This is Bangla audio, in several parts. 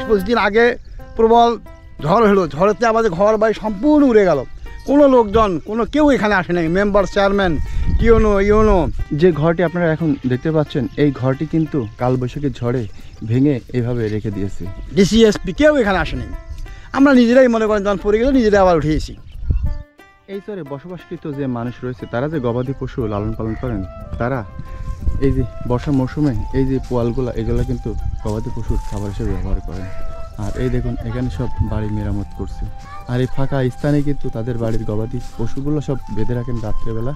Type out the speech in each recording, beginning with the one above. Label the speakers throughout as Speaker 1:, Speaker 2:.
Speaker 1: 20-25 দিন আগে প্রবল ঝড় হলো, ঝড়েতে আমাদের ঘর বাড়ি সম্পূর্ণ উড়ে গেল। কোনো লোকজন কেউ এখানে আসে নাই, মেম্বার, চেয়ারম্যান, ইউনো।
Speaker 2: যে ঘরটি আপনারা এখন দেখতে পাচ্ছেন, এই ঘরটি কিন্তু কালবৈশাখী ঝড়ে ভেঙে এইভাবে রেখে দিয়েছে।
Speaker 1: ডিসিএসপি কেউ এখানে আসে নাই। আমরা নিজেরাই মনে করেন যখন পড়ে গেল নিজেরাই আবার উঠিয়েছি।
Speaker 2: এই চরে বসবাসকৃত যে মানুষ রয়েছে তারা যে গবাদি পশু লালন পালন করেন, তারা এই যে বর্ষা মৌসুমে এই যে পোয়ালগুলো, এগুলো কিন্তু গবাদি পশুর খাবার হিসেবে ব্যবহার করেন। আর এই দেখুন এখানে সব বাড়ি মেরামত করছে, আর এই ফাঁকা স্থানে কিন্তু তাদের বাড়ির গবাদি পশুগুলো সব বেঁধে রাখেন রাত্রেবেলা।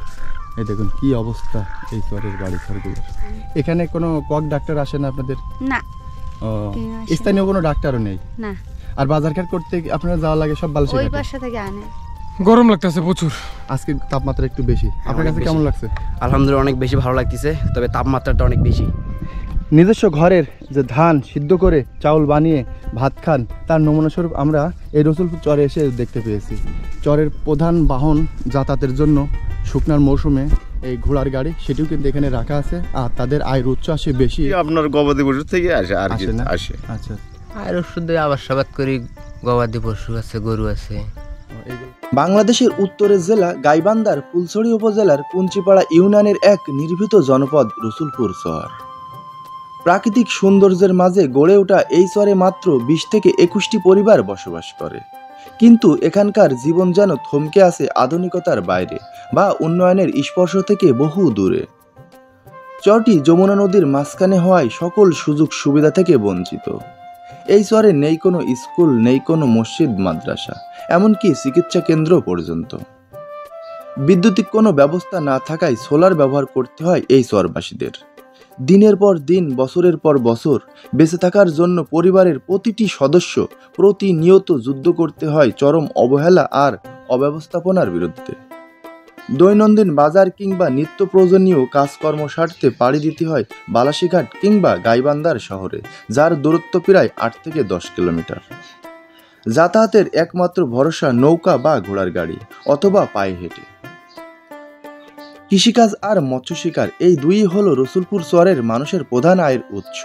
Speaker 2: এই দেখুন কি অবস্থা এই চরের বাড়ি ঘরগুলো। এখানে কোনো কক ডাক্তার আসে না আপনাদের?
Speaker 3: না।
Speaker 2: স্থানীয় কোনো ডাক্তারও নেই?
Speaker 3: না।
Speaker 2: আর বাজারঘাট করতে আপনারা যাওয়া লাগে সব
Speaker 3: ওই বাসা থেকে আনে।
Speaker 4: গরম লাগতেছে প্রচুর,
Speaker 2: আজকে তাপমাত্রা একটু বেশি। আপনার কাছে কেমন লাগছে?
Speaker 5: আলহামদুলিল্লাহ অনেক বেশি ভালো লাগতেছে, তবে তাপমাত্রাটা অনেক বেশি।
Speaker 2: নিজস্ব ঘরের যে ধান সিদ্ধ করে চাউল বানিয়ে ভাত খান, তার নমুনাস্বরূপ আমরা এই রসুলপুর চরে এসে দেখতে পেয়েছি। চরের প্রধান বাহন যাতায়াতের জন্য শুকনার মৌসুমে এই ঘোড়ার গাড়ি, সেটিও কিন্তু এখানে রাখা আছে। আর তাদের আয়ের উৎস আসে বেশি
Speaker 6: আপনার গবাদি পশু থেকে আসে আর কি
Speaker 2: না?
Speaker 6: আসে।
Speaker 2: আচ্ছা,
Speaker 7: আর ওষুধে আবাদ করি, গবাদি পশু আছে, গরু আছে।
Speaker 8: বাংলাদেশের উত্তরের জেলা গাইবান্ধার ফুলছড়ি উপজেলার কুঞ্চিপাড়া ইউনিয়নের এক নির্ভীত জনপদ রসুলপুর চর। প্রাকৃতিক সৌন্দর্যের মাঝে গড়ে ওঠা এই চরে মাত্র 20 থেকে 21টি পরিবার বসবাস করে, কিন্তু এখানকার জীবন যেন থমকে আছে আধুনিকতার বাইরে বা উন্নয়নের স্পর্শ থেকে বহু দূরে। চরটি যমুনা নদীর মাঝখানে হওয়ায় সকল সুযোগ সুবিধা থেকে বঞ্চিত। এই চরে নেই কোনো স্কুল, নেই কোনো মসজিদ, মাদ্রাসা, এমনকি চিকিৎসা কেন্দ্র পর্যন্ত। বিদ্যুতিক কোনো ব্যবস্থা না থাকায় সোলার ব্যবহার করতে হয় এই চরবাসীদের। দিনের পর দিন, বছরের পর বছর বেঁচে থাকার জন্য পরিবারের প্রতিটি সদস্য প্রতিনিয়ত যুদ্ধ করতে হয় চরম অবহেলা আর অব্যবস্থাপনার বিরুদ্ধে। দৈনন্দিন বাজার কিংবা নিত্য প্রয়োজনীয় কাজকর্ম সারতে পাড়ি দিতে হয় বালাসীঘাট কিংবা গাইবান্ধার শহরে, যার দূরত্ব প্রায় 8 থেকে 10 কিলোমিটার। যাতায়াতের একমাত্র ভরসা নৌকা বা ঘোড়ার গাড়ি অথবা পায়ে হেঁটে। কৃষিকাজ আর মৎস্য শিকার, এই দুই হলো রসুলপুর চরের মানুষের প্রধান আয়ের উৎস।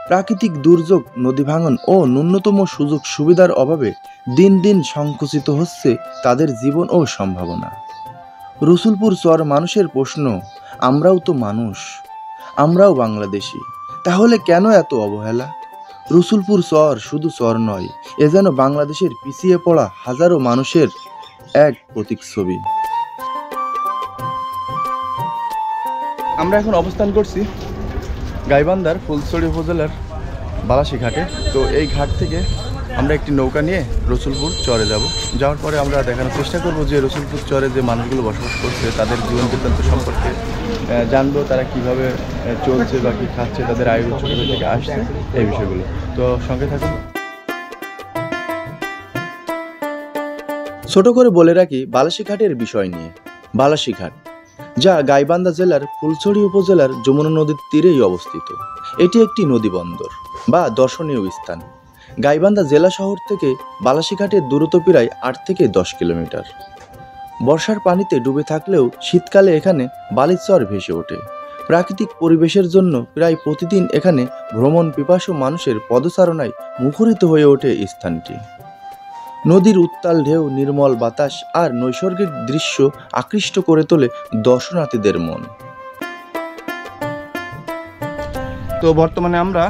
Speaker 8: প্রাকৃতিক দুর্যোগ, নদী ভাঙন ও ন্যূনতম সুযোগ সুবিধার অভাবে দিন দিন সংকুচিত হচ্ছে তাদের জীবন ও সম্ভাবনা। রসুলপুর চর মানুষের প্রশ্ন, আমরাও তো মানুষ, আমরাও বাংলাদেশি, তাহলে কেন এত অবহেলা? রসুলপুর চর শুধু চর নয়, এ যেন বাংলাদেশের পিছিয়ে পড়া হাজারো মানুষের এক প্রতীকছবি।
Speaker 2: আমরা এখন অবস্থান করছি গাইবান্ধার ফুলছড়ি উপজেলার বালাসী ঘাটে। তো এই ঘাট থেকে আমরা একটি নৌকা নিয়ে রসুলপুর চরে যাব। যাওয়ার পরে আমরা দেখানোর চেষ্টা করব যে রসুলপুর চরে যে মানুষগুলো বসবাস করছে তাদের জীবন বৃত্তান্ত সম্পর্কে জানবো, তারা কিভাবে চলছে বা কী খাচ্ছে, তাদের আয়ের উৎস থেকে আসছে, এই বিষয়গুলো। তো সঙ্গে থাকুন।
Speaker 8: ছোট করে বলে রাখি বালাসীঘাটের বিষয় নিয়ে। বালাসীঘাট, যা গাইবান্ধা জেলার ফুলছড়ি উপজেলার যমুনা নদীর তীরেই অবস্থিত। এটি একটি নদী বন্দর বা দর্শনীয় স্থান। গাইবান্ধা জেলা শহর থেকে বালাসীঘাটের দূরত্ব প্রায় 8 থেকে 10 কিলোমিটার। বর্ষার পানিতে ডুবে থাকলেও শীতকালে এখানে বালির চর ভেসে ওঠে। প্রাকৃতিক পরিবেশের জন্য প্রায় প্রতিদিন এখানে ভ্রমণ পিপাসু মানুষের পদচারণায় মুখরিত হয়ে ওঠে স্থানটি। নদীর উত্তাল ঢেউ, নির্মল বাতাস আর নৈসর্গিক দৃশ্য আকৃষ্ট করে তোলে দর্শনার্থীদের মন।
Speaker 2: তো বর্তমানে আমরা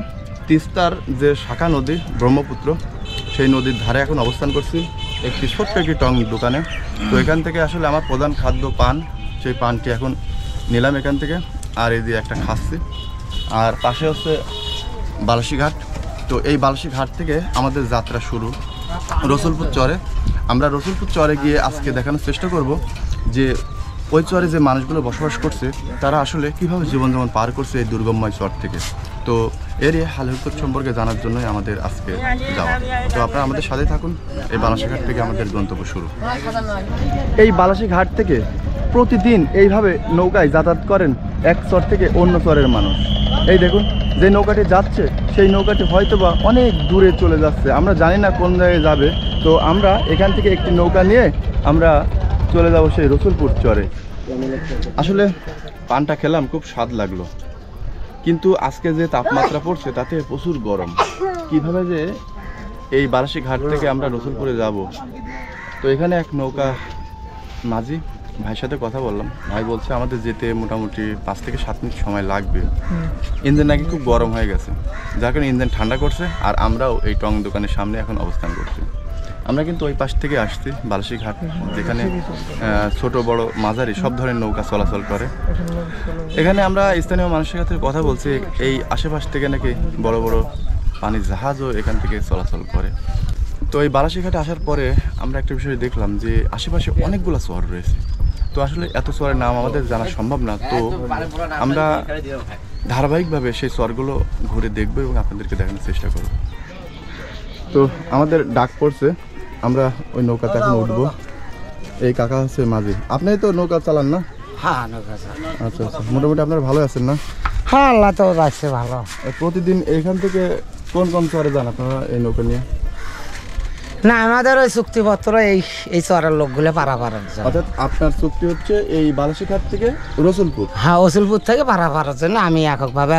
Speaker 2: তিস্তার যে শাখা নদী ব্রহ্মপুত্র, সেই নদীর ধারে এখন অবস্থান করছি একটি ছোট্ট একটি টং দোকানে। তো এখান থেকে আসলে আমার প্রধান খাদ্য পান, সেই পানটি এখন নিলাম এখান থেকে, আর এই দিয়ে একটা খাচ্ছি। আর পাশে হচ্ছে বালাসীঘাট। তো এই বালাসীঘাট থেকে আমাদের যাত্রা শুরু রসুলপুর চরে। আমরা রসুলপুর চরে গিয়ে আজকে দেখানোর চেষ্টা করব যে ওই চরে যে মানুষগুলো বসবাস করছে তারা আসলে কীভাবে জীবনযাপন পার করছে এই দুর্গমময় চর থেকে। তো এর হালহকিকত সম্পর্কে জানার জন্যই আমাদের আজকে যাওয়া। তো আপনারা আমাদের সাথে থাকুন। এই বালাসীঘাট থেকে আমাদের গন্তব্য শুরু। এই বালাসীঘাট থেকে প্রতিদিন এইভাবে নৌকায় যাতায়াত করেন এক চর থেকে অন্য চরের মানুষ। এই দেখুন যে নৌকাটি যাচ্ছে সেই নৌকাটি হয়তোবা অনেক দূরে চলে যাচ্ছে, আমরা জানি না কোন জায়গায় যাবে। তো আমরা এখান থেকে একটি নৌকা নিয়ে আমরা চলে যাব সেই রসুলপুর চরে। আসলে পানটা খেলাম, খুব স্বাদ লাগলো, কিন্তু আজকে যে তাপমাত্রা পড়ছে তাতে প্রচুর গরম। কিভাবে যে এই বারাসি ঘাট থেকে আমরা রসুলপুরে যাব। তো এখানে এক নৌকা মাঝি ভাইয়ের সাথে কথা বললাম, ভাই বলছে আমাদের যেতে মোটামুটি 5 থেকে 7 মিনিট সময় লাগবে। ইঞ্জিন নাকি খুব গরম হয়ে গেছে, যার কারণে ইঞ্জিন ঠান্ডা করছে। আর আমরাও এই টং দোকানের সামনে এখন অবস্থান করছি। আমরা কিন্তু ওই পাশ থেকে আসছি বারাসি ঘাট, যেখানে ছোট বড় মাঝারি সব ধরনের নৌকা চলাচল করে। এখানে আমরা স্থানীয় মানুষের সাথে কথা বলছি, এই আশেপাশ থেকে নাকি বড় বড় পানির জাহাজও এখান থেকে চলাচল করে। তো এই বারাসি ঘাটে আসার পরে আমরা একটা বিষয় দেখলাম যে আশেপাশে অনেকগুলো চর রয়েছে। তো আসলে এত চরের নাম আমাদের জানা সম্ভব না, তো আমরা ধারাবাহিকভাবে সেই চরগুলো ঘুরে দেখবো এবং আপনাদেরকে দেখানোর চেষ্টা করব। তো আমাদের ডাক পড়ছে, আমরা ওই নৌকাতে এখন উঠবো। এই কাকা হচ্ছে মাঝি, আপনি তো নৌকা চালান না?
Speaker 3: হ্যাঁ নৌকা
Speaker 2: আচ্ছা আচ্ছা, মোটামুটি আপনারা ভালো আছেন না?
Speaker 3: হ্যাঁ আল্লাহ তো যাচ্ছে ভালো।
Speaker 2: প্রতিদিন এইখান থেকে কোন কোন চরে যান আপনারা এই নৌকা নিয়ে?
Speaker 3: না আমাদের ওই চুক্তিপত্র এই চরের লোকগুলো পারাপারের জন্য।
Speaker 2: অর্থাৎ আপনার চুক্তি হচ্ছে এই বারাসি ঘাট থেকে রসুলপুর?
Speaker 3: হ্যাঁ রসুলপুর থেকে পারাপারের জন্য আমি এককভাবে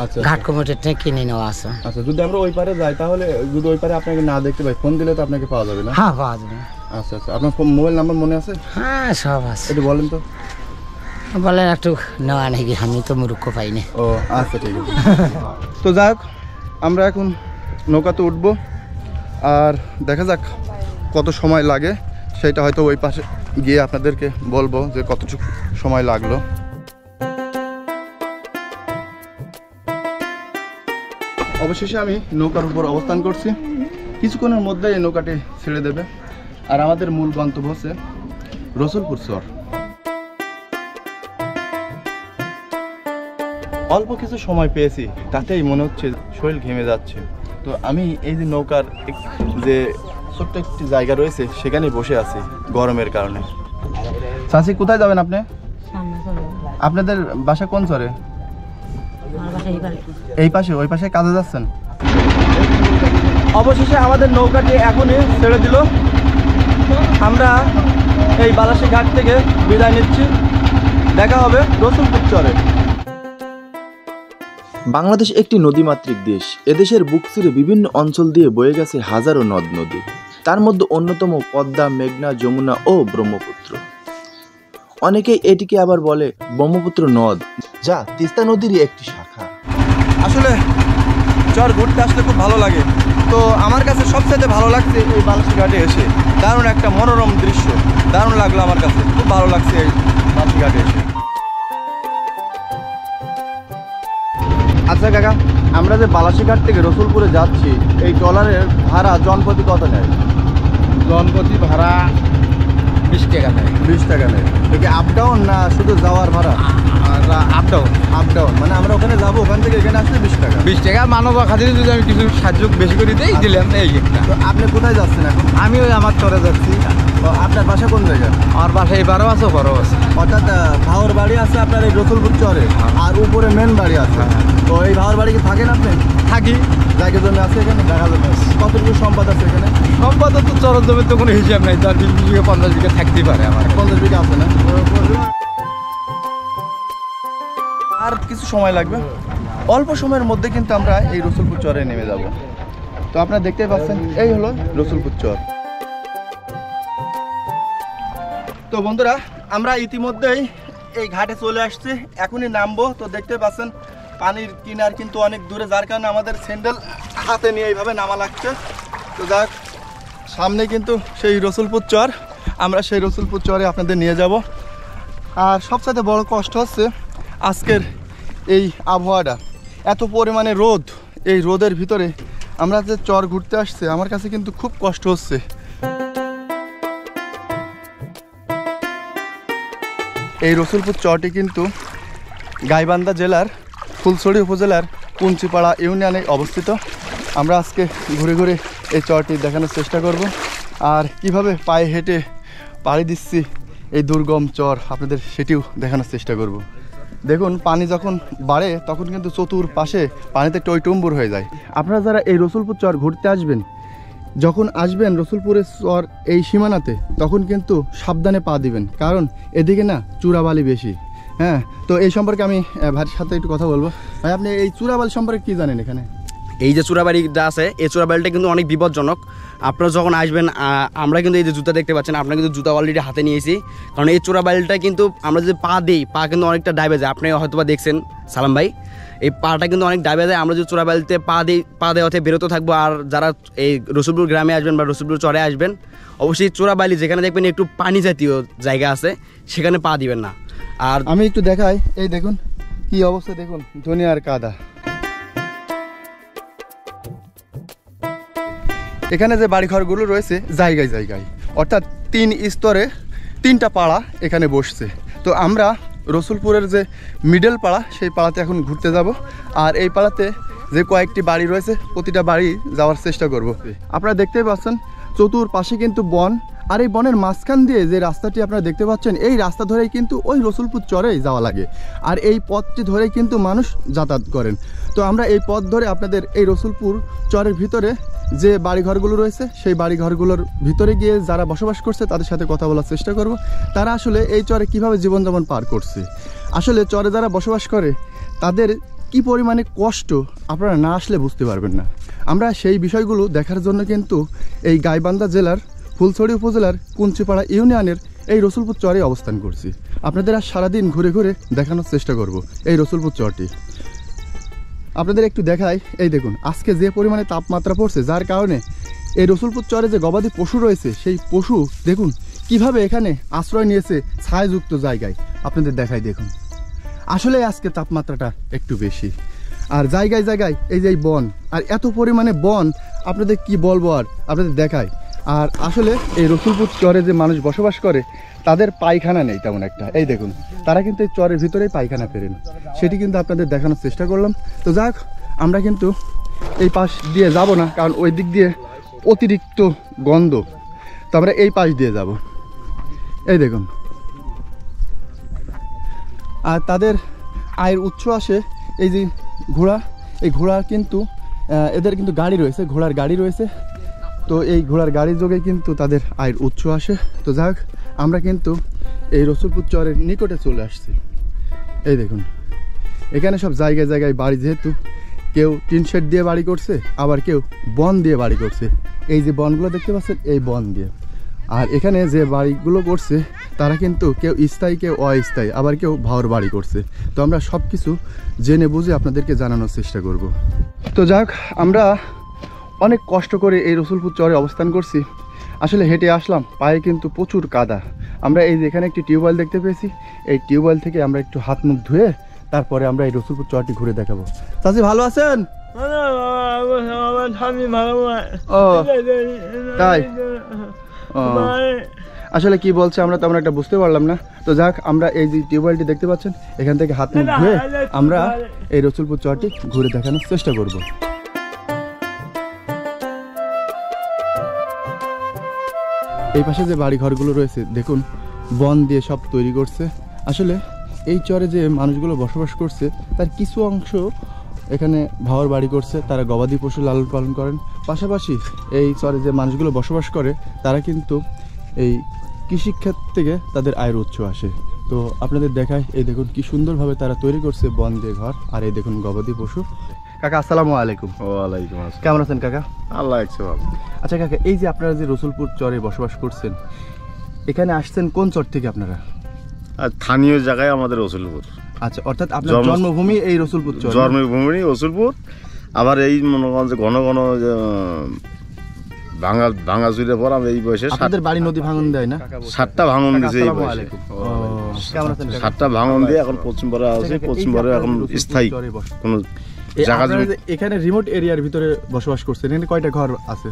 Speaker 2: আচ্ছা
Speaker 3: ঘাট কমিটির থেকে কিনে নেওয়া আছে।
Speaker 2: আচ্ছা, যদি আমরা ওই পারে যাই তাহলে যদি ওই পারে আপনাকে না দেখতে পাই, ফোন দিলে তো আপনাকে পাওয়া যাবে না?
Speaker 3: হ্যাঁ পাওয়া যাবে।
Speaker 2: আচ্ছা আচ্ছা, আপনার মোবাইল নাম্বার মনে আছে?
Speaker 3: হ্যাঁ সব আছে।
Speaker 2: একটু বলেন তো।
Speaker 3: বলেন একটু নেওয়া নাকি, আমি তো মূর্খ পাইনি।
Speaker 2: ও আচ্ছা ঠিক আছে। তো যাই হোক, আমরা এখন নৌকাতে উঠবো, আর দেখা যাক কত সময় লাগে। সেটা হয়তো ওই পাশে গিয়ে আপনাদেরকে বলবো যে কতটুকু সময় লাগলো। অবশেষে আমি নৌকার উপর অবস্থান করছি, কিছুক্ষণের মধ্যে এই নৌকাটি ছেড়ে দেবে। আর আমাদের মূল গন্তব্য হচ্ছে রসুলপুর চর। অল্প কিছু সময় পেয়েছি, তাতেই মনে হচ্ছে শরীর ঘেমে যাচ্ছে। তো আমি এই যে নৌকার যে ছোট্ট একটি জায়গা রয়েছে সেখানেই বসে আছি গরমের কারণে। চাচি কোথায় যাবেন আপনি? আপনাদের বাসা কোন চরে? এই পাশে? ওই পাশে কাজে যাচ্ছেন? অবশেষে আমাদের নৌকাটি এখনই ছেড়ে দিল। আমরা এই বারাসি ঘাট থেকে বিদায় নিচ্ছি, দেখা হবে রসুলপুর চরে।
Speaker 8: বাংলাদেশ একটি নদীমাতৃক দেশ। এদেশের বুক চিরে বিভিন্ন অঞ্চল দিয়ে বয়ে গেছে হাজারো নদ নদী। তার মধ্যে অন্যতম পদ্মা, মেঘনা, যমুনা ও ব্রহ্মপুত্র। অনেকেই এটিকে আবার বলে ব্রহ্মপুত্র নদ, যা তিস্তা নদীরই একটি শাখা।
Speaker 2: আসলে চর ঘুরতে আসলে খুব ভালো লাগে। তো আমার কাছে সবচেয়ে ভালো লাগছে এই বারাসি ঘাটে এসে। দারুণ একটা মনোরম দৃশ্য, দারুণ লাগলো আমার কাছে, খুব ভালো লাগছে এই বারাসি ঘাটে এসে। আচ্ছা কাকা, আমরা যে বারাসি ঘাট থেকে রসুলপুরে যাচ্ছি, এই ট্রলারের ভাড়া জনপ্রতি কত নেয়?
Speaker 1: জনপ্রতি ভাড়া 20 টাকা নেয়।
Speaker 2: 20 টাকা নেয়। এটা আপ ডাউন না শুধু যাওয়ার ভাড়া?
Speaker 1: Up down.
Speaker 2: আপ ডাউন মানে আমরা ওখানে যাবো, ওখান থেকে এখানে আসলে 20 টাকা।
Speaker 1: 20 টাকা মানব খাতিরে যদি আমি কিছু সাহায্য বেশি করে দিই, দিলাম এই একটা।
Speaker 2: তো আপনি কোথায় যাচ্ছেন এখন?
Speaker 1: আমি ওই আমার চরে যাচ্ছি।
Speaker 2: তো আপনার বাসা কোন জায়গায়?
Speaker 1: আমার বাসায় এবারও আছে, বড় আছে।
Speaker 2: অর্থাৎ ভাওর বাড়ি আছে আপনার এই রসুলপুর চরে, আর উপরে মেন বাড়ি আছে। তো এই ভাওর বাড়ি কি থাকেন আপনি?
Speaker 1: থাকি।
Speaker 2: জায়গা জমি আছে এখানে? দেখা জমি আছে। কতটুকু সম্পদ আছে এখানে?
Speaker 1: সম্পদ তো চরের জমির তো কোনো হিসাব নাই, 20 বিঘা 50 বিঘা থাকতেই পারে আমার।
Speaker 2: 50 বিঘা আছে না? আর কিছু সময় লাগবে, অল্প সময়ের মধ্যে কিন্তু আমরা এই রসুলপুর চরে নেমে যাব। তো আপনারা দেখতেই পাচ্ছেন, এই হলো রসুলপুর চর। তো বন্ধুরা, আমরা ইতিমধ্যেই এই ঘাটে চলে আসছি, এখনই নামবো। তো দেখতে পাচ্ছেন পানির কিনার কিন্তু অনেক দূরে, যার কারণে আমাদের স্যান্ডেল হাতে নিয়ে এইভাবে নামা লাগছে। তো যাক, সামনে কিন্তু সেই রসুলপুর চর, আমরা সেই রসুলপুর চরে আপনাদের নিয়ে যাব। আর সবচেয়ে বড় কষ্ট হচ্ছে আজকের এই আবহাওয়াটা, এত পরিমাণে রোদ। এই রোদের ভিতরে আমরা যে চর ঘুরতে আসছে, আমার কাছে কিন্তু খুব কষ্ট হচ্ছে। এই রসুলপুর চরটি কিন্তু গাইবান্ধা জেলার ফুলছড়ি উপজেলার কুঞ্চিপাড়া ইউনিয়নে অবস্থিত। আমরা আজকে ঘুরে ঘুরে এই চরটি দেখানোর চেষ্টা করব, আর কিভাবে পায়ে হেঁটে পাড়ি দিচ্ছি এই দুর্গম চর আপনাদের সেটিও দেখানোর চেষ্টা করব। দেখুন, পানি যখন বাড়ে তখন কিন্তু চতুর্পাশে পানিতে টইটুম্বুর হয়ে যায়। আপনারা যারা এই রসুলপুর চর ঘুরতে আসবেন, যখন আসবেন রসুলপুরের চর এই সীমানাতে, তখন কিন্তু সাবধানে পা দিবেন, কারণ এদিকে না চূড়াবালি বেশি। হ্যাঁ, তো এই সম্পর্কে আমি ভাইয়ের সাথে একটু কথা বলবো। ভাই, আপনি এই চূড়াবালি সম্পর্কে কি জানেন? এখানে
Speaker 5: এই যে চোরাবাড়িটা আছে, এই চোরাবাড়িটা কিন্তু অনেক বিপজ্জনক। আপনারা যখন আসবেন, আমরা কিন্তু এই যে জুতা দেখতে পাচ্ছেন, আপনারা কিন্তু জুতা অলরেডি হাতে নিয়েছি, কারণ এই চোরাবাড়িটা কিন্তু আমরা যদি পা দিই, পা কিন্তু অনেকটা ডাইবে যায়। আপনি হয়তো বা দেখছেন সালাম ভাই, এই পাটা কিন্তু অনেক ডাইবে যায়। আমরা যদি চোরাবাড়িতে পা দেওয়া থেকে বেরোতে থাকবো। আর যারা এই রসুলপুর গ্রামে আসবেন বা রসুলপুর চরে আসবেন, অবশ্যই চোরাবাড়ি যেখানে দেখবেন একটু পানি জাতীয় জায়গা আছে, সেখানে পা দিবেন না। আর
Speaker 2: আমি একটু দেখাই, এই দেখুন কি অবস্থা, দেখুন দুনিয়ার কাদা। এখানে যে বাড়িঘরগুলো রয়েছে জায়গায় জায়গায়, অর্থাৎ 3 স্তরে 3টা পাড়া এখানে বসছে। তো আমরা রসুলপুরের যে মিডল পাড়া, সেই পাড়াতে এখন ঘুরতে যাব। আর এই পাড়াতে যে কয়েকটি বাড়ি রয়েছে, প্রতিটা বাড়ি যাওয়ার চেষ্টা করব। আপনারা দেখতেই পাচ্ছেন চতুর্পাশে কিন্তু বন, আর এই বনের মাঝখান দিয়ে যে রাস্তাটি আপনারা দেখতে পাচ্ছেন, এই রাস্তা ধরেই কিন্তু ওই রসুলপুর চরেই যাওয়া লাগে। আর এই পথটি ধরেই কিন্তু মানুষ যাতায়াত করেন। তো আমরা এই পথ ধরে আপনাদের এই রসুলপুর চরের ভিতরে যে বাড়িঘরগুলো রয়েছে, সেই বাড়িঘরগুলোর ভিতরে গিয়ে যারা বসবাস করছে তাদের সাথে কথা বলার চেষ্টা করব। তারা আসলে এই চরে কিভাবে জীবনযাপন পার করছে, আসলে চরে যারা বসবাস করে তাদের কি পরিমাণে কষ্ট আপনারা না আসলে বুঝতে পারবেন না। আমরা সেই বিষয়গুলো দেখার জন্য কিন্তু এই গাইবান্ধা জেলার ফুলছড়ি উপজেলার কুঞ্চিপাড়া ইউনিয়নের এই রসুলপুর চরে অবস্থান করছি। আপনাদের আজ সারাদিন ঘুরে ঘুরে দেখানোর চেষ্টা করব এই রসুলপুর চরটি। আপনাদের একটু দেখাই, এই দেখুন আজকে যে পরিমাণে তাপমাত্রা পড়ছে, যার কারণে এই রসুলপুর চরে যে গবাদি পশু রয়েছে, সেই পশু দেখুন কিভাবে এখানে আশ্রয় নিয়েছে ছায়াযুক্ত জায়গায়। আপনাদের দেখাই, দেখুন আসলে আজকে তাপমাত্রাটা একটু বেশি। আর জায়গায় জায়গায় এই যে বন, আর এত পরিমাণে বন আপনাদের কি বলবো আর, আপনাদের দেখায়। আর আসলে এই রসুলপুর চরে যে মানুষ বসবাস করে তাদের পায়খানা নেই তেমন একটা। এই দেখুন তারা কিন্তু এই চরের ভিতরেই পায়খানা ফেরেন, সেটি কিন্তু আপনাদের দেখানোর চেষ্টা করলাম। তো যাক, আমরা কিন্তু এই পাশ দিয়ে যাব না, কারণ ওই দিক দিয়ে অতিরিক্ত গন্ধ। তো আমরা এই পাশ দিয়ে যাব। এই দেখুন, আর তাদের আয়ের উৎস আসে এই যে ঘোড়া। এই ঘোড়া কিন্তু এদের কিন্তু গাড়ি রয়েছে, ঘোড়ার গাড়ি রয়েছে। তো এই ঘোড়ার গাড়ির যোগে কিন্তু তাদের আয়ের উৎস আসে। তো যাক, আমরা কিন্তু এই রসুলপুর চরের নিকটে চলে আসছি। এই দেখুন এখানে সব জায়গায় জায়গায় বাড়ি, যেহেতু কেউ টিন শেড দিয়ে বাড়ি করছে, আবার কেউ বন দিয়ে বাড়ি করছে। এই যে বনগুলো দেখতে পাচ্ছেন, এই বন দিয়ে। আর এখানে যে বাড়িগুলো করছে তারা কিন্তু কেউ স্থায়ী, কেউ অস্থায়ী, আবার কেউ ভাওর বাড়ি করছে। তো আমরা সব কিছু জেনে বুঝে আপনাদেরকে জানানোর চেষ্টা করব। তো যাক, আমরা অনেক কষ্ট করে এই রসুলপুর চরে অবস্থান করছি। আসলে হেঁটে আসলাম, পায়ে কিন্তু প্রচুর কাদা। আমরা এই যে এখানে একটি টিউবওয়েল দেখতে পেয়েছি, এই টিউবওয়েল থেকে আমরা একটু হাত মুখ ধুয়ে তারপরে আমরা এই রসুলপুর চরটি ঘুরে দেখাবো। চাচি ভালো আছেন? ও তাই, আসলে কি বলছে আমরা তেমন একটা বুঝতে পারলাম না। তো যাক, আমরা এই যে টিউবওয়েলটি দেখতে পাচ্ছেন, এখান থেকে হাত মুখ ধুয়ে আমরা এই রসুলপুর চরটি ঘুরে দেখানোর চেষ্টা করব। এই পাশে যে বাড়ি ঘরগুলো রয়েছে দেখুন, বন দিয়ে সব তৈরি করছে। আসলে এই চরে যে মানুষগুলো বসবাস করছে তার কিছু অংশ এখানে ভাওয়ার বাড়ি করছে, তারা গবাদি পশু লালন পালন করেন। পাশাপাশি এই চরে যে মানুষগুলো বসবাস করে তারা কিন্তু এই কৃষিক্ষেত থেকে তাদের আয়ের উৎস আসে। তো আপনাদের দেখায়, এই দেখুন কি সুন্দরভাবে তারা তৈরি করছে বন দিয়ে ঘর। আর এই দেখুন গবাদি পশু। কাকা আসসালামু আলাইকুম।
Speaker 6: ওয়ালাইকুম আসসালাম।
Speaker 2: কেমন আছেন কাকা?
Speaker 6: আল্লাহ একশো ভালো।
Speaker 2: আচ্ছা কাকা, এই যে আপনারা যে রসুলপুর চরে বসবাস করছেন, এখানে আসছেন কোন চর থেকে আপনারা?
Speaker 6: আর স্থানীয় জায়গায় আমাদের রসুলপুর।
Speaker 2: আচ্ছা, অর্থাৎ আপনার জন্মভূমি এই রসুলপুর চর?
Speaker 6: জন্মভূমি রসুলপুর। আবার এই মনে করেন যে ঘন ঘন ভাঙা চুরে পর আমরা এই বয়সে
Speaker 2: আপনাদের বাড়ি নদী ভাঙন দেয় না?
Speaker 6: 7টা ভাঙন দিয়েছে এই বয়সে।
Speaker 2: কেমন আছেন?
Speaker 6: 7টা ভাঙন দিয়ে এখন পশ্চিম পাড়ে আছে। পশ্চিম পাড়ে এখন স্থায়ী কোনো জায়গা জমি।
Speaker 2: এখানে রিমোট এরিয়ার ভিতরে বসবাস করছেন, এখানে কয়টা ঘর আছে?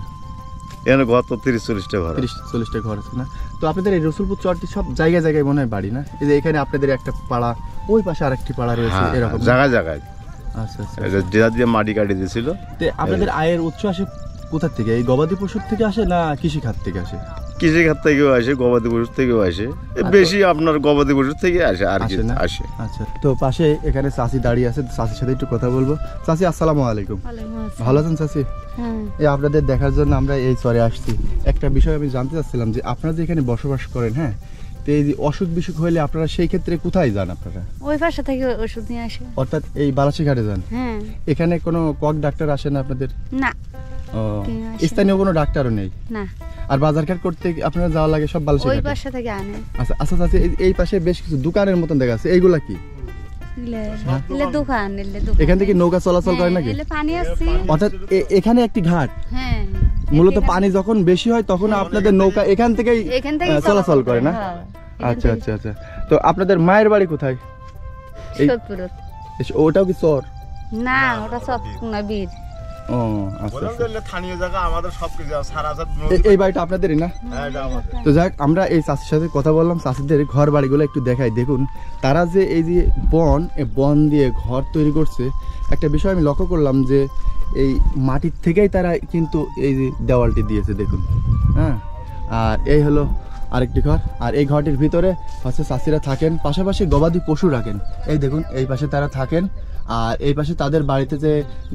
Speaker 6: এখানে ঘর তো 30-40টা ঘর।
Speaker 2: 30-40টা ঘর আছে না? তো আপনাদের এই রসুলপুর চরটি সব জায়গায় জায়গায় মনে হয় বাড়ি না? এই যে এখানে আপনাদের একটা পাড়া, ওই পাশে আরেকটি পাড়া রয়েছে, এরকম
Speaker 6: জায়গায় জায়গায়।
Speaker 2: আচ্ছা আচ্ছা।
Speaker 6: এটা দিয়ে মাটি কাটি দিয়েছিল।
Speaker 2: তো আপনাদের আয়ের উৎস আসে কোথা থেকে? এই গবাদি পশুর থেকে আসে না কৃষি খাত থেকে আসে?
Speaker 6: কৃষি খাত থেকেও আসে, গবাদি পশুর থেকেও আসে। বেশি আপনার গবাদি পশুর থেকে আসে আর কি আসে।
Speaker 2: আচ্ছা, তো পাশে এখানে চাচি দাঁড়িয়ে আছে, চাচির সাথে একটু কথা বলবো। চাচি আসসালামু আলাইকুম। ভালো আছেন চাচি? এই আপনাদের দেখার জন্য আমরা এই চরে আসছি। একটা বিষয় আমি জানতে চাচ্ছিলাম যে আপনারা যে এখানে বসবাস করেন, হ্যাঁ, তো এই যে অসুখ বিসুখ হলে আপনারা সেই ক্ষেত্রে কোথায় যান আপনারা?
Speaker 9: ওই পাশে থেকে ওষুধ নিয়ে আসে।
Speaker 2: অর্থাৎ এই বালাসীঘাটে যান?
Speaker 9: হ্যাঁ।
Speaker 2: এখানে কোনো কক ডাক্তার আসে না আপনাদের?
Speaker 9: না।
Speaker 2: ও, স্থানীয় কোনো ডাক্তারও নেই?
Speaker 9: না।
Speaker 2: আর বাজারঘাট করতে আপনারা যাওয়া লাগে সব বালাসীঘাটে?
Speaker 9: ওই পাশে থেকে আনে।
Speaker 2: আচ্ছা আচ্ছা আচ্ছা, এই পাশে বেশ কিছু দোকানের মতন দেখা আছে, এইগুলা কি?
Speaker 9: দোকান।
Speaker 2: এখান থেকে নৌকা চলাচল করে নাকি?
Speaker 9: পানি আসছে।
Speaker 2: অর্থাৎ এখানে একটি ঘাট।
Speaker 9: হ্যাঁ।
Speaker 2: মূলত পানি যখন বেশি হয় তখন আপনাদের নৌকা এখান থেকেই চলাচল করে না? আচ্ছা আচ্ছা আচ্ছা। তো আপনাদের মায়ের বাড়ি কোথায়? ওটাও কি চর?
Speaker 9: না, ওটা চর না, বীর।
Speaker 2: ও আচ্ছা।
Speaker 6: স্থানীয় জায়গা আমাদের সবকিছু সারা
Speaker 2: এই বাড়িটা আপনাদেরই না? তো যাক, আমরা এই চাষির সাথে কথা বললাম, চাষিদের ঘর বাড়িগুলো একটু দেখাই। দেখুন তারা যে এই যে বন দিয়ে ঘর তৈরি করছে, একটা বিষয় আমি লক্ষ্য করলাম যে এই মাটির থেকেই তারা কিন্তু এই যে দেওয়ালটি দিয়েছে দেখুন। হ্যাঁ, আর এই হলো আরেকটি ঘর, আর এই ঘরটির ভিতরে হচ্ছে চাষিরা থাকেন, পাশাপাশি গবাদি পশু রাখেন। এই দেখুন এই পাশে তারা থাকেন, আর এই পাশে তাদের বাড়িতে যে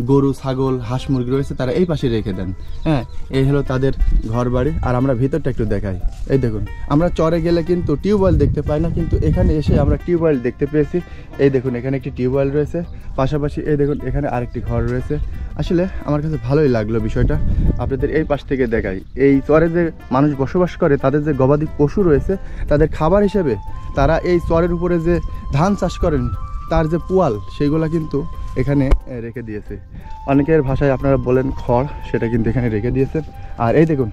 Speaker 2: গরু ছাগল হাঁস মুরগি রয়েছে তারা এই পাশে রেখে দেন। হ্যাঁ, এই হলো তাদের ঘর বাড়ি। আর আমরা ভিতরটা একটু দেখাই। এই দেখুন, আমরা চরে গেলে কিন্তু টিউবওয়েল দেখতে পাই না, কিন্তু এখানে এসে আমরা টিউবওয়েল দেখতে পেয়েছি। এই দেখুন এখানে একটি টিউবওয়েল রয়েছে, পাশাপাশি এই দেখুন এখানে আরেকটি ঘর রয়েছে। আসলে আমার কাছে ভালোই লাগলো বিষয়টা। আপনাদের এই পাশ থেকে দেখাই, এই চরে যে মানুষ বসবাস করে তাদের যে গবাদি পশু রয়েছে তাদের খাবার হিসেবে তারা এই চরের উপরে যে ধান চাষ করেন তার যে পুয়াল সেইগুলা কিন্তু এখানে রেখে দিয়েছে। অনেকের ভাষায় আপনারা বলেন খড়, সেটা কিন্তু এখানে রেখে দিয়েছে। আর এই দেখুন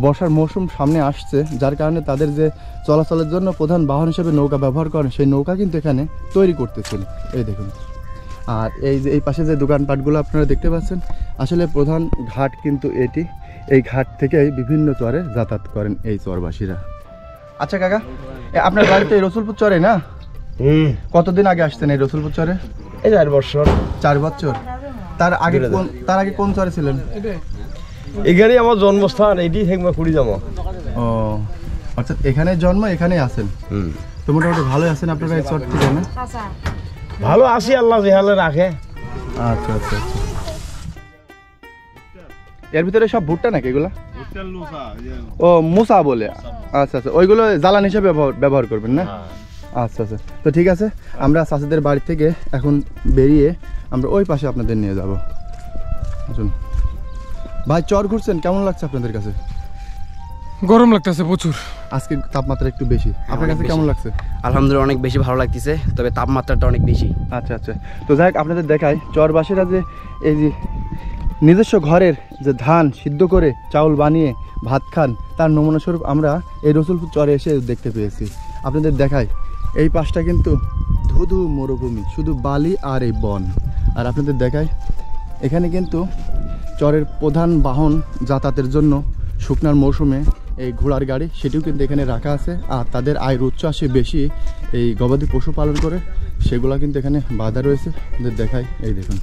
Speaker 2: বর্ষার মৌসুম সামনে আসছে, যার কারণে তাদের যে চলাচলের জন্য প্রধান বাহন হিসেবে নৌকা ব্যবহার করেন সেই নৌকা কিন্তু এখানে তৈরি করতেছেন। এই দেখুন, আর এই যে এই পাশে যে দোকানপাটগুলো আপনারা দেখতে পাচ্ছেন, আসলে প্রধান ঘাট কিন্তু এটি। এই ঘাট থেকেই বিভিন্ন চরে যাতায়াত করেন এই চরবাসীরা। আচ্ছা কাকা, আপনার বাড়িতে এই রসুলপুর চরে না? কতদিন আগে আসছেন এই রসুলপুর চরে?
Speaker 10: এই 4 বছর।
Speaker 2: 4 বছর। তার আগে কোন চরে ছিলেন?
Speaker 10: এখানেই আমার জন্মস্থান, এটি হেকমা কুড়ি জমা।
Speaker 2: ও, অর্থাৎ এখানে জন্ম, এখানেই আছেন। তো মোটামুটি ভালোই আছেন আপনারা এই চর থেকে না?
Speaker 10: ভালো আছি, আল্লাহ যে হালে রাখে।
Speaker 2: আচ্ছা আচ্ছা আচ্ছা। এর ভিতরে সব ভুট্টা নাকি এগুলা? ও, মুসা বলে। আচ্ছা আচ্ছা, ওইগুলো জ্বালানি হিসেবে ব্যবহার করবেন না? আচ্ছা আচ্ছা। তো ঠিক আছে, আমরা চাষিদের বাড়ি থেকে এখন বেরিয়ে আমরা ওই পাশে আপনাদের নিয়ে যাব। আসুন ভাই, চর ঘুরছেন, কেমন লাগছে আপনাদের কাছে?
Speaker 4: গরম লাগতেছে প্রচুর,
Speaker 2: আজকে তাপমাত্রা একটু বেশি। আপনার কাছে কেমন লাগছে?
Speaker 5: আলহামদুলিল্লাহ অনেক বেশি ভালো লাগতেছে, তবে তাপমাত্রাটা অনেক বেশি।
Speaker 2: আচ্ছা আচ্ছা। তো যাই হোক, আপনাদের দেখাই চরবাসীরা যে এই যে নিজস্ব ঘরের যে ধান সিদ্ধ করে চাউল বানিয়ে ভাত খান, তার নমুনা স্বরূপ আমরা এই রসুলপুর চরে এসে দেখতে পেয়েছি। আপনাদের দেখাই, এই পাশটা কিন্তু ধুধু মরুভূমি, শুধু বালি আর এই বন। আর আপনাদের দেখাই, এখানে কিন্তু চরের প্রধান বাহন যাতায়াতের জন্য শুকনার মৌসুমে এই ঘোড়ার গাড়ি, সেটিও কিন্তু এখানে রাখা আছে। আর তাদের আয়ের উৎস আসে বেশি এই গবাদি পশু পালন করে, সেগুলো কিন্তু এখানে বাধা রয়েছে। আপনাদের দেখাই, এই দেখুন।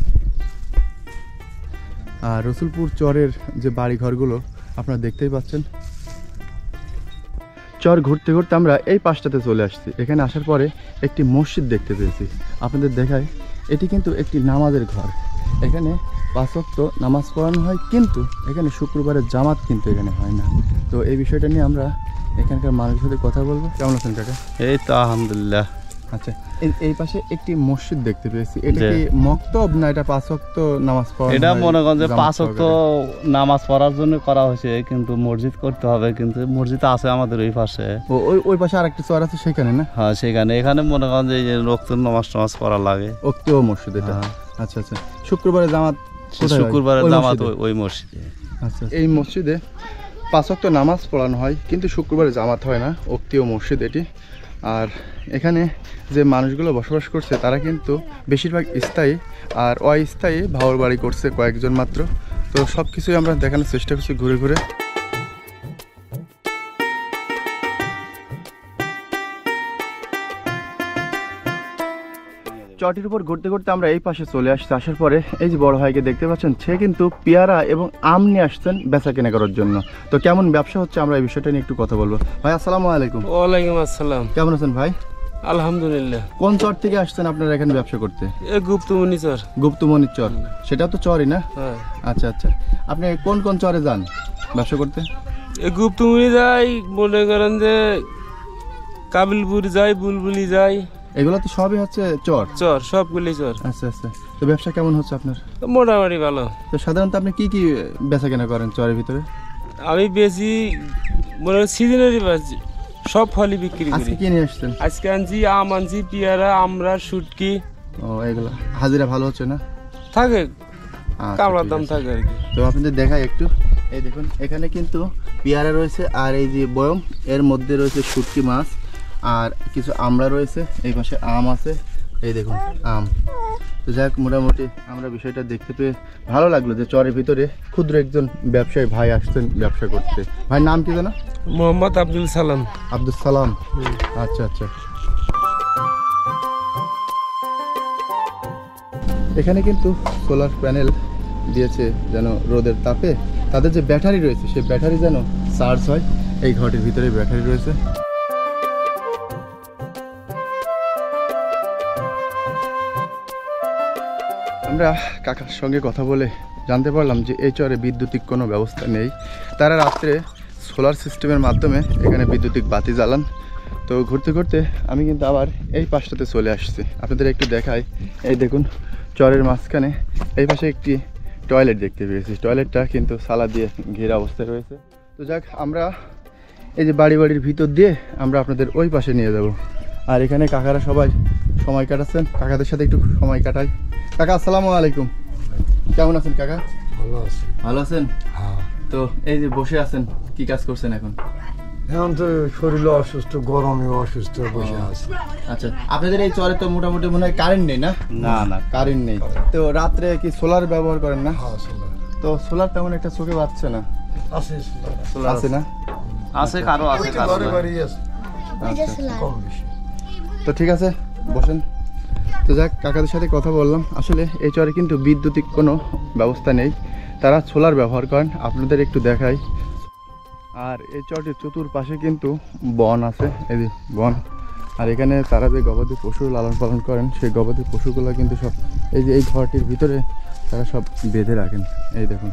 Speaker 2: আর রসুলপুর চরের যে বাড়িঘরগুলো আপনারা দেখতেই পাচ্ছেন। চর ঘুরতে ঘুরতে আমরা এই পাশটাতে চলে আসছি। এখানে আসার পরে একটি মসজিদ দেখতে পেয়েছি। আপনাদের দেখাই, এটি কিন্তু একটি নামাজের ঘর। এখানে 5 ওয়াক্ত নামাজ পড়ানো হয়, কিন্তু এখানে শুক্রবারের জামাত কিন্তু এখানে হয় না। তো এই বিষয়টা নিয়ে আমরা এখানকার মানুষের সাথে কথা বলবো। কেমন আছেন কাকা?
Speaker 6: এই তো আলহামদুলিল্লাহ।
Speaker 2: আচ্ছা, এই পাশে একটি মসজিদ দেখতে পেয়েছি, এটা কি মক্তব না এটা 5 ওয়াক্ত নামাজ পড়া?
Speaker 11: এটা মনে করেন যে 5 ওয়াক্ত নামাজ পড়ার জন্য করা হয়েছে, কিন্তু মসজিদ করতে হবে, কিন্তু মসজিদ আছে আমাদের ওই পাশে।
Speaker 2: ওই পাশে আরেকটি চর আছে সেখানে না?
Speaker 11: হ্যাঁ সেখানে। এখানে মনে করেন যে রক্ত নামাজ পড়া লাগে।
Speaker 2: ওক্তো মসজিদ এটা? আচ্ছা আচ্ছা। শুক্রবারে জামাত?
Speaker 11: শুক্রবারের জামাত ওই মসজিদে।
Speaker 2: আচ্ছা, এই মসজিদে 5 ওয়াক্ত নামাজ পড়ানো হয়, কিন্তু শুক্রবারে জামাত হয় না। ওক্তীয় মসজিদ এটি। আর এখানে যে মানুষগুলো বসবাস করছে তারা কিন্তু বেশিরভাগ স্থায়ী, আর অস্থায়ী ভাওয়ার বাড়ি করছে কয়েকজন মাত্র। তো সব কিছুই আমরা দেখানোর চেষ্টা করছি ঘুরে ঘুরে। চটির উপর ঘুরতে ঘুরতে আমরা এই পাশে চলে আসছি। আসার পরে এই যে বড় ভাইকে দেখতে পাচ্ছেন, সে কিন্তু পেয়ারা এবং আম নিয়ে আসছেন বেচা কেনা করার জন্য। তো কেমন ব্যবসা হচ্ছে আমরা এই বিষয়টা নিয়ে একটু কথা বলবো। ভাই আসসালামু আলাইকুম।
Speaker 12: ওয়ালাইকুম আসসালাম।
Speaker 2: কেমন আছেন ভাই?
Speaker 12: আলহামদুলিল্লাহ।
Speaker 2: কোন চর থেকে আসছেন আপনারা এখানে ব্যবসা করতে?
Speaker 12: গুপ্তমণি চর।
Speaker 2: গুপ্তমণি চর, সেটা তো চরই না? আচ্ছা আচ্ছা। আপনি কোন কোন চরে যান ব্যবসা করতে?
Speaker 12: গুপ্তমণি যাই, মনে করেন যে কাবিলপুর যাই, বুলবুলি যাই।
Speaker 2: এগুলো তো সবই হচ্ছে চর।
Speaker 12: চর, সবগুলি চর।
Speaker 2: আচ্ছা আচ্ছা। তো ব্যবসা কেমন হচ্ছে আপনার?
Speaker 12: মোটামুটি ভালো।
Speaker 2: তো সাধারণত আপনি কি কি বেচা কেনা করেন চরের ভিতরে?
Speaker 12: আমি বেশি মনে হয় সিজনেরই বেশি, সব ফলই বিক্রি করি।
Speaker 2: আজকে কি নিয়ে আসছেন?
Speaker 12: আজকে আনছি আম, আনছি পেয়ারা, আমরা শুটকি।
Speaker 2: ও এগুলো হাজিরা ভালো হচ্ছে না?
Speaker 12: থাকে,
Speaker 2: আচ্ছা,
Speaker 12: কামড়ার
Speaker 2: ঠিক
Speaker 12: দাম
Speaker 2: আছে।
Speaker 12: থাকে আর কি।
Speaker 2: তো আপনাদের দেখাই একটু, এই দেখুন এখানে কিন্তু পেয়ারা রয়েছে, আর এই যে বয়ম এর মধ্যে রয়েছে শুটকি মাছ, আর কিছু আমড়া রয়েছে, এই পাশে আম আছে, এই দেখুন আম। তো যাক, মোটামুটি আমরা বিষয়টা দেখতে পেয়ে ভালো লাগলো যে চরের ভিতরে ক্ষুদ্র একজন ব্যবসায়ী ভাই আসছেন ব্যবসা করতে। ভাই নাম কি জানো?
Speaker 12: মোহাম্মদ আব্দুল সালাম।
Speaker 2: আব্দুল সালাম, আচ্ছা আচ্ছা। এখানে কিন্তু সোলার প্যানেল দিয়েছে যেন রোদের তাপে তাদের যে ব্যাটারি রয়েছে সেই ব্যাটারি যেন চার্জ হয়। এই ঘরটির ভিতরে ব্যাটারি রয়েছে। আমরা কাকার সঙ্গে কথা বলে জানতে পারলাম যে এই চরে বৈদ্যুতিক কোনো ব্যবস্থা নেই। তারা রাত্রে সোলার সিস্টেমের মাধ্যমে এখানে বৈদ্যুতিক বাতি জ্বালান। তো ঘুরতে ঘুরতে আমি কিন্তু আবার এই পাশটাতে চলে আসছি, আপনাদের একটু দেখাই। এই দেখুন চরের মাঝখানে এই পাশে একটি টয়লেট দেখতে পেয়েছি। টয়লেটটা কিন্তু সালা দিয়ে ঘেরা অবস্থায় রয়েছে। তো যাক, আমরা এই যে বাড়ির ভিতর দিয়ে আমরা আপনাদের ওই পাশে নিয়ে যাব। আর এখানে কাকারা সবাই সময় কাটাচ্ছেন, কাকাদের সাথে একটু সময় কাটাই। কাকা আসসালামু আলাইকুম, কেমন আছেন কাকা?
Speaker 13: ভালো আছি।
Speaker 2: ভালো আছেন?
Speaker 13: হ্যাঁ।
Speaker 2: তো এই যে বসে আছেন, কি কাজ করছেন এখন?
Speaker 13: এখন তো শরীর অসুস্থ, গরমে অসুস্থ, বসে আছি।
Speaker 2: আচ্ছা, আপনাদের এই চরে তো মোটামুটি মনে হয় কারেন্ট নেই না?
Speaker 13: না, না,
Speaker 2: কারেন্ট নেই। তো রাত্রে কি সোলার ব্যবহার করেন না?
Speaker 13: হ্যাঁ, সোলার।
Speaker 2: তো সোলার তেমন একটা চোখে বাজছে না?
Speaker 13: আছে,
Speaker 2: আছে না?
Speaker 11: আছে, কারো আছে, কারো
Speaker 13: ঘরে
Speaker 11: না।
Speaker 13: বাড়ি আছে।
Speaker 2: আচ্ছা,
Speaker 13: কম বেশি।
Speaker 2: তো ঠিক আছে, বসেন। তো যাক, কাকাদের সাথে কথা বললাম। আসলে এই চরে কিন্তু বৈদ্যুতিক কোনো ব্যবস্থা নেই, তারা সোলার ব্যবহার করেন। আপনাদের একটু দেখাই। আর এই চরটির চতুর্পাশে কিন্তু বন আছে, এই যে বন। আর এখানে তারা যে গবাদি পশু লালন পালন করেন সেই গবাদি পশুগুলো কিন্তু সব এই যে এই ঘরটির ভিতরে তারা সব বেঁধে রাখেন। এই দেখুন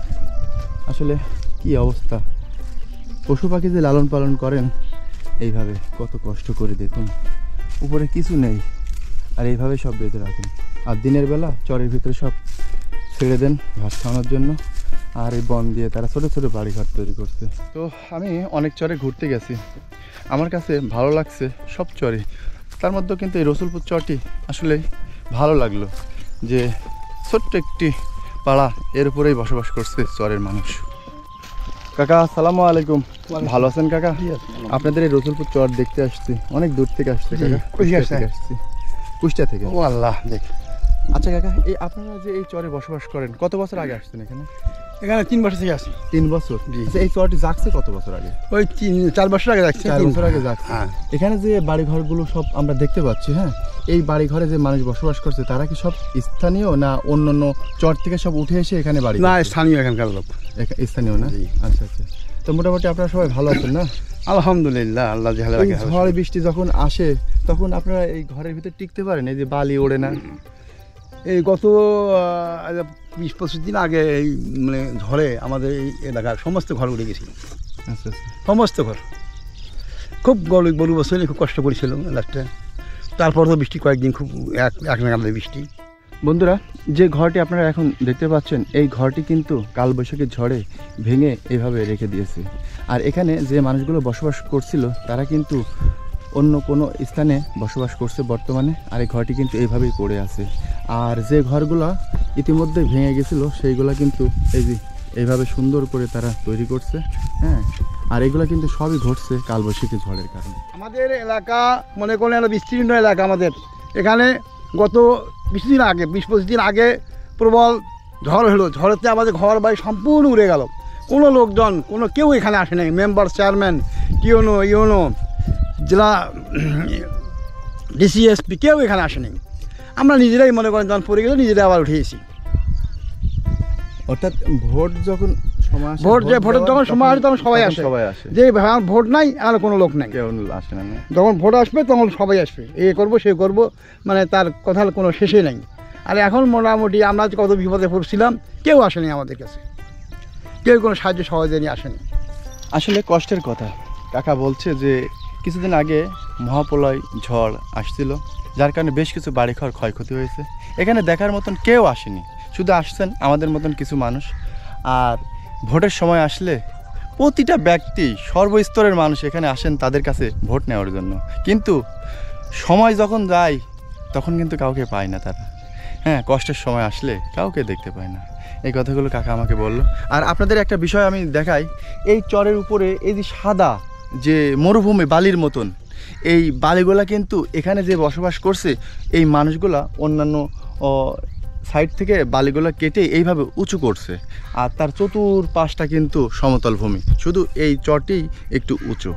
Speaker 2: আসলে কি অবস্থা, পশু পাখি যে লালন পালন করেন এইভাবে কত কষ্ট করে, দেখুন উপরে কিছু নেই আর এইভাবে সব বেঁধে রাখেন। আর দিনের বেলা চরের ভিতরে সব ছেড়ে দেন ঘাস খাওয়ানোর জন্য। আর এই বন দিয়ে তারা ছোটো ছোটো বাড়িঘর তৈরি করছে। তো আমি অনেক চরে ঘুরতে গেছি, আমার কাছে ভালো লাগছে সব চরে। তার মধ্যেও কিন্তু এই রসুলপুর চরটি আসলে ভালো লাগলো, যে ছোট্ট একটি পাড়া, এর উপরেই বসবাস করছে চরের মানুষ। কাকা আসসালামু আলাইকুম, ভালো আছেন কাকা? আপনাদের এই রসুলপুর চর দেখতে আসছি, অনেক দূর থেকে আসছে কাকা। কুষ্টিয়া থেকে।
Speaker 1: ও আল্লাহ, দেখ।
Speaker 2: আচ্ছা কাকা, এই আপনারা যে এই চরে বসবাস করেন কত বছর আগে আসছেন এখানে?
Speaker 1: এখানে 3 বছর থেকে আসি।
Speaker 2: 3 বছর? আচ্ছা, এই চরটি জাগছে কত বছর আগে?
Speaker 1: ওই 4 বছর আগে যাচ্ছে।
Speaker 2: 4 বছর আগে যাচ্ছে।
Speaker 1: হ্যাঁ।
Speaker 2: এখানে যে বাড়িঘরগুলো সব আমরা দেখতে পাচ্ছি, হ্যাঁ, এই বাড়িঘরে যে মানুষ বসবাস করছে তারা কি সব স্থানীয় না অন্য অন্য চর থেকে সব উঠে এসে এখানে বাড়ি?
Speaker 1: না, স্থানীয় এখানকার লোক।
Speaker 2: স্থানীয় না? আচ্ছা আচ্ছা। তো মোটামুটি আপনারা সবাই ভালো আছেন না?
Speaker 1: আলহামদুলিল্লাহ, আল্লাহ যে
Speaker 2: এই ঝড় বৃষ্টি যখন আসে তখন আপনারা এই ঘরের ভিতরে টিকতে পারেন? এই যে বালি ওড়ে না?
Speaker 1: এই গত 20-25 দিন আগে এই মানে ঝড়ে আমাদের এই এলাকার সমস্ত ঘর উড়ে গেছিল।
Speaker 2: আচ্ছা আচ্ছা।
Speaker 1: সমস্ত ঘর খুব গরু বছর খুব কষ্ট করেছিল লাস্টে। তারপর তো বৃষ্টি কয়েকদিন খুব এক নাগালে বৃষ্টি।
Speaker 2: বন্ধুরা, যে ঘরটি আপনারা এখন দেখতে পাচ্ছেন এই ঘরটি কিন্তু কালবৈশাখীর ঝড়ে ভেঙে এইভাবে রেখে দিয়েছে। আর এখানে যে মানুষগুলো বসবাস করছিল তারা কিন্তু অন্য কোনো স্থানে বসবাস করছে বর্তমানে। আর এই ঘরটি কিন্তু এইভাবেই পড়ে আছে। আর যে ঘরগুলো ইতিমধ্যে ভেঙে গেছিলো সেইগুলো কিন্তু এই যে এইভাবে সুন্দর করে তারা তৈরি করছে, হ্যাঁ। আর এগুলো কিন্তু সবই ঘটছে কালবৈশাখী ঝড়ের কারণে।
Speaker 1: আমাদের এলাকা মনে করেন একটা বিস্তীর্ণ এলাকা আমাদের। এখানে গত 20 দিন আগে 20-25 দিন আগে প্রবল ঝড় হলো। ঝড়েতে আমাদের ঘর বাড়ি সম্পূর্ণ উড়ে গেল। কোনো লোকজন কেউ এখানে আসে নাই। মেম্বার, চেয়ারম্যান, ইউনো, জেলা ডিসিএসপি কেউ এখানে আসে নাই। আমরা নিজেরাই মনে করেন যখন পড়ে গেলে নিজেরাই আবার উঠেছি।
Speaker 2: অর্থাৎ ভোট যখন
Speaker 1: ভোটের যখন সময় আসে তখন সবাই আসে। যে ভোট নাই আর কোনো লোক নাই,
Speaker 2: কেউ আসে না।
Speaker 1: যখন ভোট আসবে তখন সবাই আসবে, এ করবো সে করবো, মানে তার কথার কোনো শেষে নেই। আর এখন মোটামুটি আমরা কত বিপদে পড়ছিলাম, কেউ আসেনি আমাদের কাছে, কেউ কোনো সাহায্য সহজে নিয়ে আসেনি।
Speaker 2: আসলে কষ্টের কথা। কাকা বলছে যে কিছুদিন আগে মহাপ্রলয় ঝড় আসছিল, যার কারণে বেশ কিছু বাড়িঘর ক্ষয়ক্ষতি হয়েছে। এখানে দেখার মতন কেউ আসেনি, শুধু আসছেন আমাদের মতন কিছু মানুষ। আর ভোটের সময় আসলে প্রতিটা ব্যক্তি সর্বস্তরের মানুষ এখানে আসেন তাদের কাছে ভোট নেওয়ার জন্য, কিন্তু সময় যখন যায় তখন কিন্তু কাউকে পায় না তারা। হ্যাঁ, কষ্টের সময় আসলে কাউকে দেখতে পায় না। এই কথাগুলো কাকা আমাকে বললো। আর আপনাদের একটা বিষয় আমি দেখাই, এই চরের উপরে এই যে সাদা যে মরুভূমি বালির মতন, এই বালিগুলা কিন্তু এখানে যে বসবাস করছে এই মানুষগুলা অন্যান্য সাইড থেকে বালিগুলা কেটে এইভাবে উঁচু করছে, আর তার চতুর্পাশটা কিন্তু সমতল ভূমি, শুধু এই চরটি একটু উঁচু।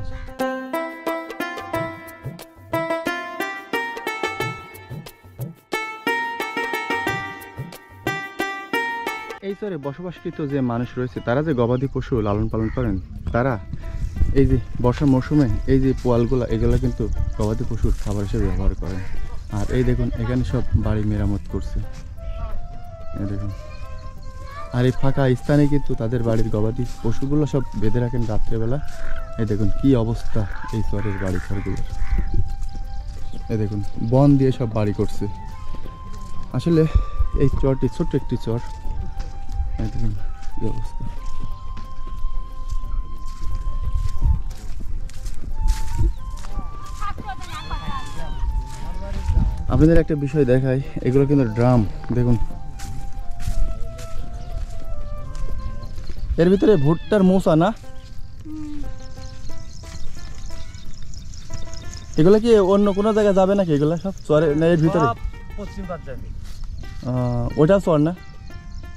Speaker 2: এই চরে বসবাসকৃত যে মানুষ রয়েছে তারা যে গবাদি পশু লালন পালন করেন, তারা এই যে বর্ষার মৌসুমে এই যে পোয়ালগুলো এগুলো কিন্তু গবাদি পশুর খাবার হিসেবে ব্যবহার করেন। আর এই দেখুন এখানে সব বাড়ি মেরামত করছে, এই দেখুন। আর এই ফাঁকা স্থানে কিন্তু তাদের বাড়ির গবাদি পশুগুলো সব বেঁধে রাখেন রাত্রেবেলা। এই দেখুন কি অবস্থা এই চরের বাড়ি ঘরগুলো, এই দেখুন বন দিয়ে সব বাড়ি করছে। আসলে এই চরটি ছোট্ট একটি চর, এই দেখুন কি অবস্থা। আপনাদের একটা বিষয় দেখাই, এগুলো কিন্তু ড্রাম, দেখুন এর ভিতরে ভুট্টার মোসা না, এগুলো কি অন্য কোনো জায়গায় যাবে নাকি? এগুলো সব চরে না এর ভিতরে?
Speaker 10: পশ্চিম পার যাবে।
Speaker 2: ওইটা চর না?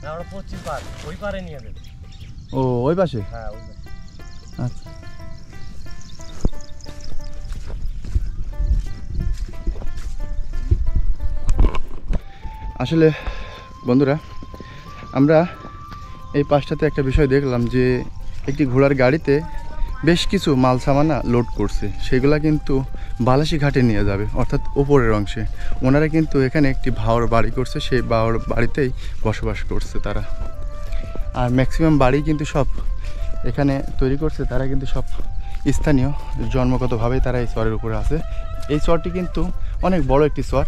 Speaker 10: না, ওটা পশ্চিম পার, ওই পারে নিয়ে যাবে।
Speaker 2: ও ওই পাশে?
Speaker 10: হ্যাঁ ওই পাশে।
Speaker 2: আচ্ছা। আসলে বন্ধুরা, আমরা এই পাশটাতে একটা বিষয় দেখলাম যে একটি ঘোড়ার গাড়িতে বেশ কিছু মাল সামানা লোড করছে, সেগুলা কিন্তু বালাসী ঘাটে নিয়ে যাবে, অর্থাৎ ওপরের অংশে। ওনারা কিন্তু এখানে একটি ভাওর বাড়ি করছে, সেই ভাওর বাড়িতেই বসবাস করছে তারা। আর ম্যাক্সিমাম বাড়ি কিন্তু সব এখানে তৈরি করছে তারা কিন্তু সব স্থানীয়, জন্মগতভাবেই তারা এই চরের উপরে আছে। এই চরটি কিন্তু অনেক বড় একটি চর।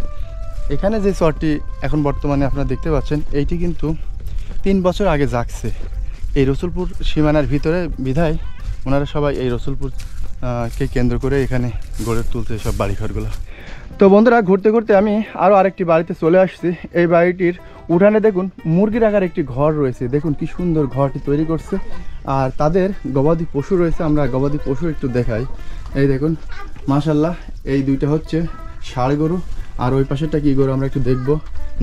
Speaker 2: এখানে যে চরটি এখন বর্তমানে আপনারা দেখতে পাচ্ছেন, এইটি কিন্তু 3 বছর আগে জাগছে এই রসুলপুর সীমানার ভিতরে, বিধায় ওনারা সবাই এই রসুলপুর কে কেন্দ্র করে এখানে গড়ে তুলছে সব বাড়িঘরগুলো। তো বন্ধুরা, ঘুরতে ঘুরতে আমি আরও আরেকটি বাড়িতে চলে আসছি। এই বাড়িটির উঠানে দেখুন মুরগির আকার একটি ঘর রয়েছে, দেখুন কি সুন্দর ঘরটি তৈরি করছে। আর তাদের গবাদি পশু রয়েছে, আমরা গবাদি পশু একটু দেখাই। এই দেখুন মাশাল্লাহ, এই দুইটা হচ্ছে ষাঁড় গরু, আর ওই পাশেরটা কি গরু আমরা একটু দেখব।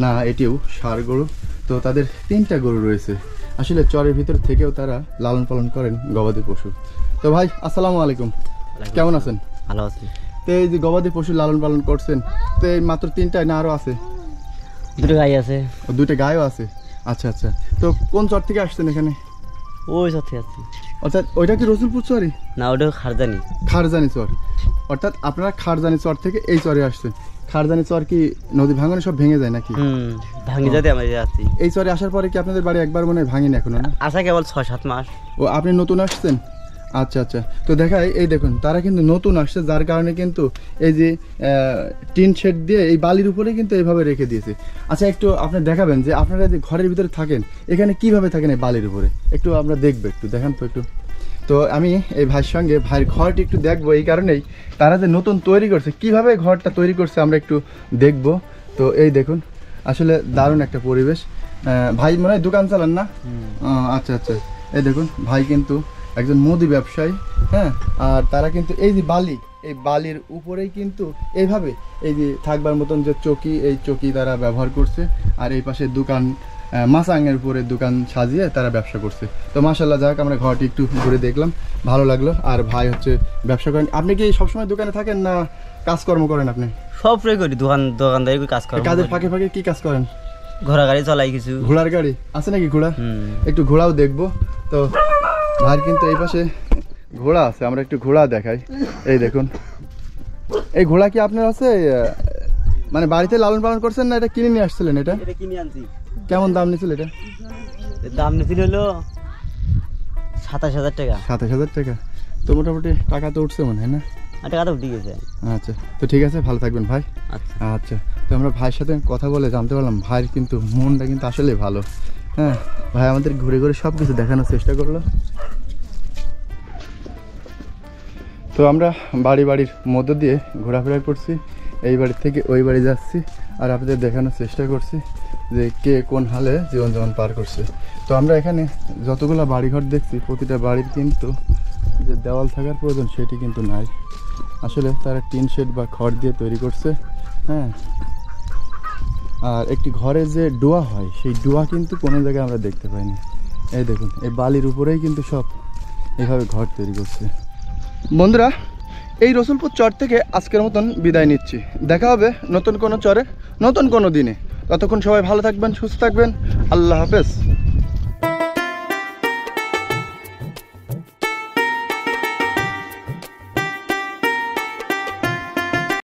Speaker 2: না, এটিও ষাঁড় গরু। তো তাদের 3টা গরু রয়েছে। আসলে চরের ভিতর থেকেও তারা লালন পালন করেন গবাদি পশু। তো ভাই আসসালামু আলাইকুম, কেমন আছেন?
Speaker 5: ভালো আছি।
Speaker 2: তো এই যে গবাদি পশু লালন পালন করছেন, তো এই মাত্র 3টাই না আরও আছে?
Speaker 5: 2টা গাই আছে।
Speaker 2: 2টা গাইও আছে? আচ্ছা আচ্ছা। তো কোন চর থেকে আসছেন এখানে?
Speaker 5: ওই চর থেকে আসছি।
Speaker 2: অর্থাৎ ওইটা কি রসুলপুর চরই?
Speaker 5: না, ওটা খারজানি।
Speaker 2: খারজানি চর, অর্থাৎ আপনারা খারজানি চর থেকে এই চরে আসছেন। খারজানি চর কি নদী ভাঙনে সব ভেঙে যায় নাকি?
Speaker 5: ভাঙে যাতে আমরা আসছি।
Speaker 2: এই চরে আসার পরে কি আপনাদের বাড়ি একবার মনে হয় ভাঙেনি এখনো? না,
Speaker 5: আসা কেবল 6-7 মাস।
Speaker 2: ও আপনি নতুন আসছেন? আচ্ছা আচ্ছা। তো দেখাই, এই দেখুন তারা কিন্তু নতুন আসছে, যার কারণে কিন্তু এই যে টিন শেড দিয়ে এই বালির উপরে কিন্তু এইভাবে রেখে দিয়েছে। আচ্ছা, একটু আপনি দেখাবেন যে আপনারা যে ঘরের ভিতরে থাকেন এখানে কিভাবে থাকেন এই বালির উপরে, একটু আমরা দেখবো, একটু দেখান তো একটু। তো আমি এই ভাইয়ের সঙ্গে ভাইয়ের ঘরটি একটু দেখবো, এই কারণেই তারা যে নতুন তৈরি করছে, কিভাবে ঘরটা তৈরি করছে আমরা একটু দেখব। তো এই দেখুন আসলে দারুণ একটা পরিবেশ। ভাই মনে হয় দোকান চালান না? আচ্ছা আচ্ছা। এই দেখুন ভাই কিন্তু একজন মুদি ব্যবসায়ী, হ্যাঁ। আর তারা কিন্তু এই যে বালি, এই বালির উপরেই কিন্তু এইভাবে এই যে থাকবার মতন যে চকি, এই চকি তারা ব্যবহার করছে। আর এই পাশে দোকান, মাছাঙের উপরে দোকান সাজিয়ে তারা ব্যবসা করছে। তো মাশাল্লাহ, যাক আমরা ঘরটি একটু ঘুরে দেখলাম, ভালো লাগলো। আর ভাই হচ্ছে ব্যবসা করেন। আপনি কি সবসময় দোকানে থাকেন না কাজকর্ম করেন? আপনি
Speaker 5: সব করি, দোকানদারি কাজ করেন।
Speaker 2: কাজের ফাঁকে ফাঁকে কি কাজ করেন?
Speaker 5: ঘোড়া গাড়ি চালাই কিছু।
Speaker 2: ঘোড়ার গাড়ি আছে নাকি? ঘোড়া, একটু ঘোড়াও দেখবো। তো ভাই কিন্তু এই পাশে ঘোড়া আছে, আমরা একটু ঘোড়া দেখাই। এই দেখুন, এই ঘোড়া কি আপনার আছে, মানে বাড়িতে লালন পালন করছেন না এটা কিনে নিয়ে আসছিলেন? এটা
Speaker 5: কিনে আনছি।
Speaker 2: কেমন দাম নিয়েছিল এটা?
Speaker 5: দাম নিয়েছিল হলো 27,000 টাকা।
Speaker 2: 27,000 টাকা? তো মোটামুটি টাকা তো উঠছে মনে হয় না?
Speaker 14: টাকাটা উঠে গেছে।
Speaker 2: আচ্ছা, তো ঠিক আছে, ভালো থাকবেন ভাই। আচ্ছা, তো আমরা ভাইয়ের সাথে কথা বলে জানতে পারলাম ভাইয়ের কিন্তু মনটা কিন্তু আসলেই ভালো। হ্যাঁ, ভাই আমাদের ঘুরে ঘুরে সব কিছু দেখানোর চেষ্টা করলো। তো আমরা বাড়ির মধ্য দিয়ে ঘোরাফেরা করছি, এই বাড়ি থেকে ওই বাড়ি যাচ্ছি, আর আপনাদের দেখানোর চেষ্টা করছি যে কে কোন হালে জীবনযাপন পার করছে। তো আমরা এখানে যতগুলো বাড়িঘর দেখছি, প্রতিটা বাড়ির কিন্তু যে দেওয়াল থাকার প্রয়োজন সেটি কিন্তু নাই। আসলে তারা টিন শেড বা খড় দিয়ে তৈরি করছে। হ্যাঁ, আর একটি ঘরে যে ডোয়া হয় সেই ডোয়া কিন্তু কোনো জায়গায় আমরা দেখতে পাইনি। এই দেখুন, এই বালির উপরেই কিন্তু সব এইভাবে ঘর তৈরি করছে। বন্ধুরা, এই রসুলপুর চর থেকে আজকের মতন বিদায় নিচ্ছি। দেখা হবে নতুন কোনো চরে নতুন কোনো দিনে। ততক্ষণ সবাই ভালো থাকবেন, সুস্থ থাকবেন। আল্লাহ হাফেজ।